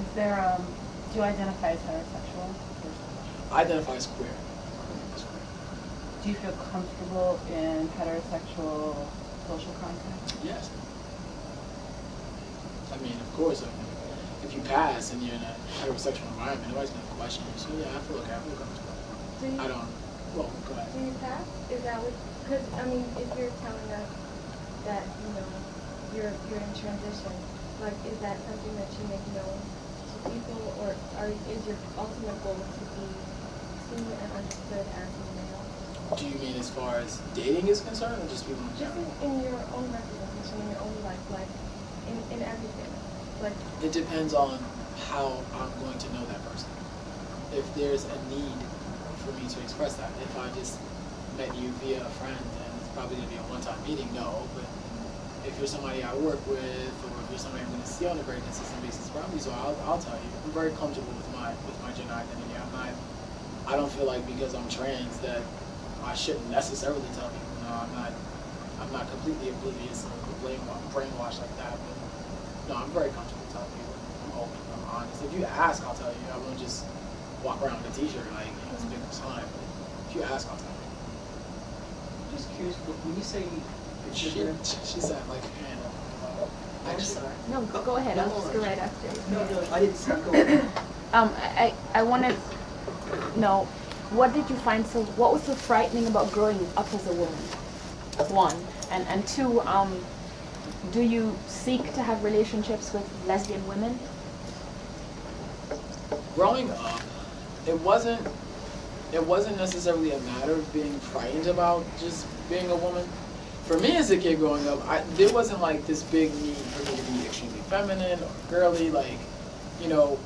Is there, do you identify as heterosexual? I identify as queer. Do you feel comfortable in heterosexual social contact? Yes. I mean, of course, if you pass and you're in a heterosexual environment, nobody's going to question you. So yeah, I feel okay. I feel comfortable. I don't. Well, go ahead. Do you pass? Is that what? Because I mean, if you're telling us that you're in transition, like, is that something that you make known to people, or is your ultimate goal to be seen and understood as a male? Do you mean as far as dating is concerned, or just people in Just general? in your own representation, in your own life, like in everything, like. It depends on how I'm going to know that person. If there's a need for me to express that, if I just met you via a friend and it's probably going to be a one-time meeting, no. But if you're somebody I work with, or if you're somebody I'm going to see on a very consistent basis, probably so I'll tell you. I'm very comfortable with my gender identity. I don't feel like because I'm trans that I shouldn't necessarily tell people. No, I'm not completely oblivious or brainwashed like that. But no, I'm very comfortable telling people. I'm open. I'm honest. If you ask, I'll tell you. I won't just walk around with a T-shirt like it's a big sign. But if you ask, I'll tell you. I'm just curious, but when you say She sounded like a panel. I'm sorry. No, go ahead. I'll just go right after. No, I didn't see it. Go ahead. I want to know, what did you find what was so frightening about growing up as a woman? One, and two, do you seek to have relationships with lesbian women? Growing up, it wasn't necessarily a matter of being frightened about just being a woman. For me as a kid growing up, there wasn't like this big need for me to be extremely feminine or girly, like,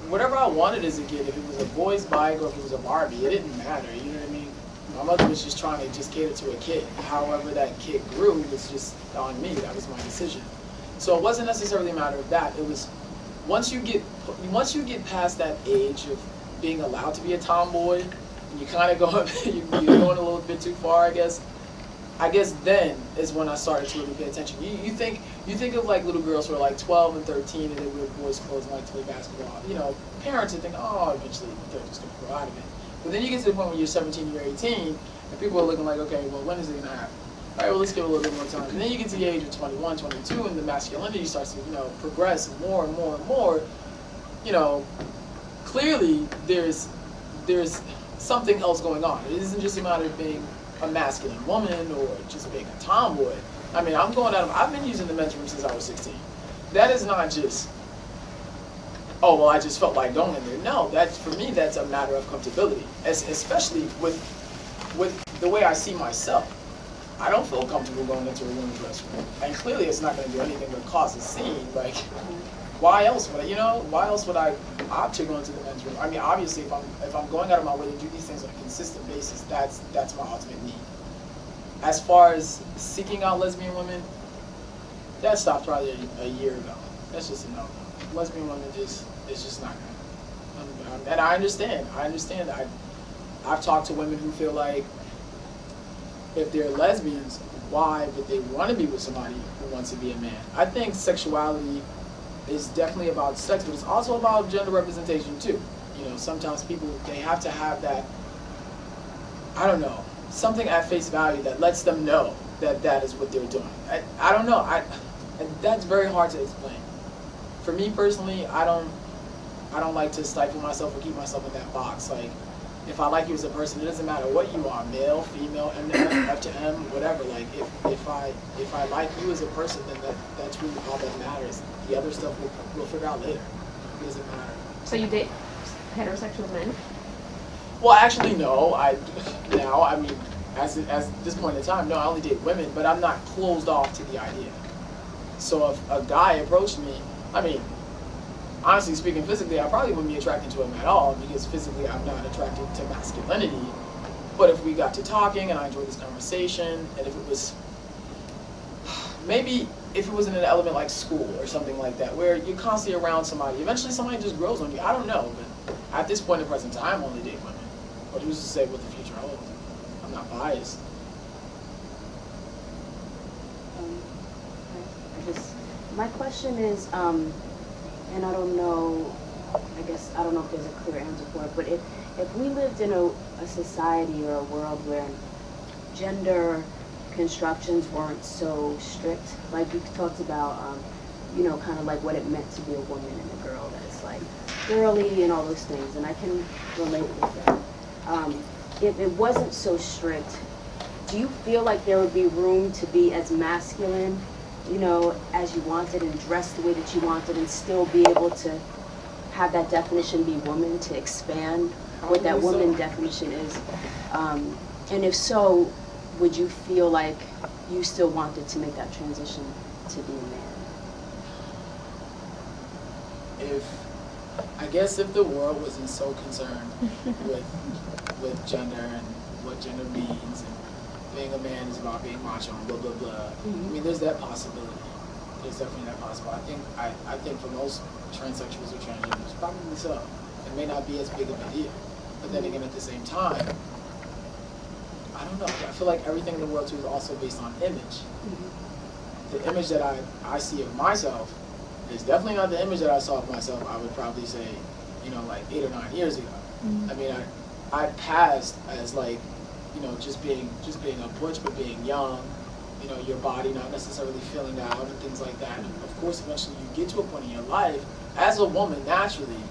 whatever I wanted as a kid, if it was a boy's bike or if it was a Barbie, it didn't matter, you know what I mean? My mother was just trying to just cater to a kid. However that kid grew was just on me, that was my decision. So it wasn't necessarily a matter of that. It was, once you get past that age of being allowed to be a tomboy, and you kind of you're going a little bit too far, I guess then is when I started to really pay attention. You think of like little girls who are like 12 and 13 and they wear boys' clothes and like to play basketball. Parents would think, oh, eventually they're just going to grow out of it. But then you get to the point when you're 17, you're 18, and people are looking like, okay, well, when is it going to happen? All right, well, let's give it a little bit more time. And then you get to the age of 21, 22, and the masculinity starts to, progress more and more and more. Clearly there's something else going on. It isn't just a matter of being a masculine woman or just being a tomboy. I mean, I've been using the men's room since I was 16. That is not just, oh, well, I just felt like going in there. No, for me, that's a matter of comfortability, especially with the way I see myself. I don't feel comfortable going into a women's restroom. And clearly it's not going to do anything but cause a scene. Like, why else would I opt to go into the men's room? I mean, obviously, if I'm going out of my way to do these things on a consistent basis, that's my ultimate need. As far as seeking out lesbian women, that stopped probably a year ago. That's just a no. Lesbian women it's just not good. And I understand that. I've talked to women who feel like if they're lesbians, why would they want to be with somebody who wants to be a man? I think sexuality is definitely about sex, but it's also about gender representation too. Sometimes people, they have to have that, I don't know, something at face value that lets them know that is what they're doing. I don't know. And that's very hard to explain. For me personally, I don't like to stifle myself or keep myself in that box. Like, if I like you as a person, it doesn't matter what you are, male, female, M to M, F to M, whatever. Like, if I like you as a person, then that's really all that matters. The other stuff we'll figure out later. It doesn't matter. So you date heterosexual men? Well, actually, no. I mean, as this point in time, no, I only date women, but I'm not closed off to the idea. So if a guy approached me, I mean, honestly speaking, physically, I probably wouldn't be attracted to him at all because physically I'm not attracted to masculinity. But if we got to talking and I enjoyed this conversation, and if it was, maybe if it was in an element like school or something like that, where you're constantly around somebody, eventually somebody just grows on you. I don't know, but at this point in present time, I only date women. But who's to say what the future holds? I'm not biased. My question is, and I don't know I guess, I don't know if there's a clear answer for it, but if we lived in a society or a world where gender constructions weren't so strict, like you talked about, you know, kind of like what it meant to be a woman and a girl, that it's like girly and all those things, and I can relate with that. If it wasn't so strict, do you feel like there would be room to be as masculine, you know, as you wanted and dress the way that you wanted and still be able to have that definition be woman, to expand what that woman definition is? And if so, would you feel like you still wanted to make that transition to be a man? I guess if the world wasn't so concerned with gender and what gender means, and being a man is about being macho and blah blah blah. I mean, there's that possibility. There's definitely that possibility. I think for most transsexuals or transgenders, probably so. It may not be as big of a deal, but then again, at the same time, I don't know. I feel like everything in the world too is also based on image. The image that I see of myself is definitely not the image that I saw of myself, I would probably say, you know, like 8 or 9 years ago. I mean, I passed as like, you know, just being a butch, but being young, you know, your body not necessarily filling out and things like that. And of course, eventually you get to a point in your life, as a woman, naturally,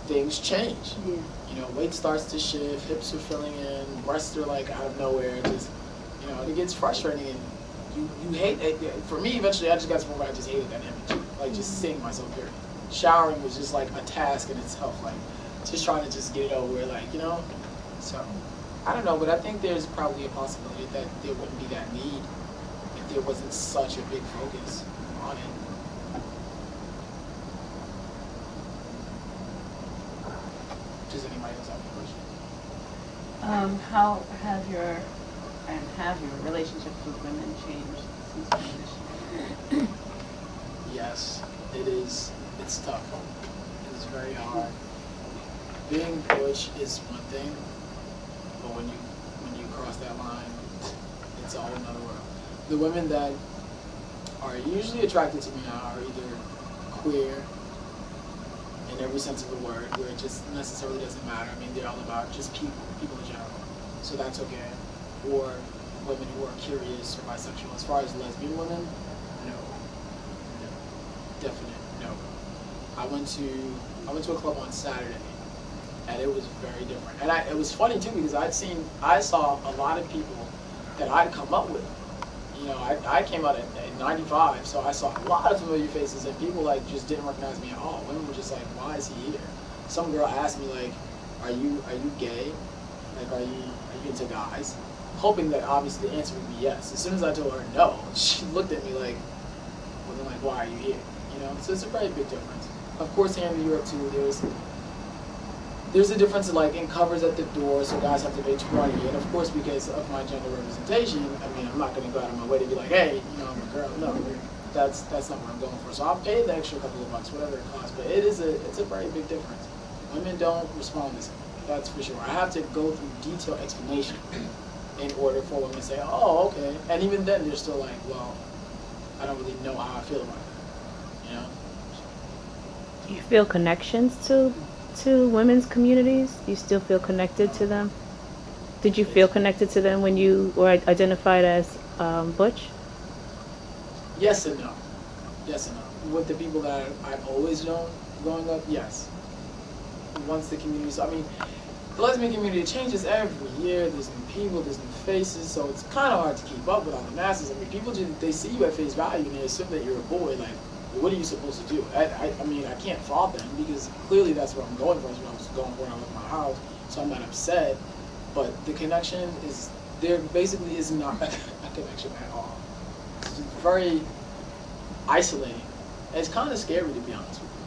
things change. Yeah. You know, weight starts to shift, hips are filling in, breasts are like out of nowhere, just, you know, it gets frustrating, and you hate it. For me, eventually, I just got to the point where I just hated that image, like just seeing myself, period. Showering was just like a task in itself, like just trying to just get it over with, like, you know. So I don't know, but I think there's probably a possibility that there wouldn't be that need if there wasn't such a big focus on it. Does anybody else have a question? How have your relationships with women changed since transition? Yes, it is. It's tough. It is very hard. Being butch is one thing, but when you cross that line, it's a whole nother world. The women that are usually attracted to me now are either queer, in every sense of the word, where it just necessarily doesn't matter. I mean, they're all about just people in general. So that's okay. Or women who are curious or bisexual. As far as lesbian women, no. Definite no. I went to a club on Saturday, and it was very different. And it was funny too, because I saw a lot of people that I'd come up with. You know, I came out in '95, so I saw a lot of familiar faces, and people like just didn't recognize me at all. Women were just like, "Why is he here?" Some girl asked me like, "Are you gay? Like, are you into guys?" Hoping that obviously the answer would be yes. As soon as I told her no, she looked at me like, "Well, then, like, why are you here?" You know, so it's a very big difference. Of course, here in Europe too, there's a difference in covers at the door, so guys have to pay 20, and of course, because of my gender representation, I mean, I'm not going to go out of my way to be like, hey, you know, I'm a girl. No, that's not what I'm going for. So I'll pay the extra couple of bucks, whatever it costs. But it's a very big difference. Women don't respond the same. That's for sure. I have to go through detailed explanation in order for women to say, oh, okay. And even then, they're still like, well, I don't really know how I feel about it. You know. Do you feel connections to women's communities? Do you still feel connected to them? Did you feel connected to them when you were identified as butch? Yes and no. Yes and no. With the people that I've always known growing up, yes. Once the community, I mean, the lesbian community changes every year. There's new people, there's new faces, so it's kind of hard to keep up with all the masses. I mean, people they see you at face value and they assume that you're a boy. Like, what are you supposed to do? I mean, I can't fault them because clearly that's what I'm going for. That's what I was going for when I left my house, so I'm not upset. But the connection there basically is not a connection at all. It's very isolating. It's kind of scary, to be honest with you.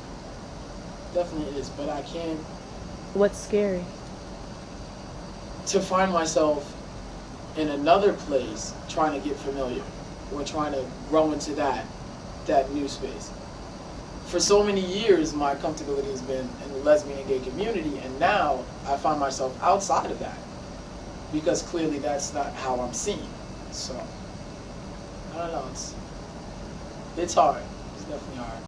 Definitely is, but I can't. What's scary? To find myself in another place trying to get familiar or trying to grow into that new space. For so many years, my comfortability has been in the lesbian and gay community, and now I find myself outside of that because clearly that's not how I'm seen. So I don't know. It's hard. It's definitely hard.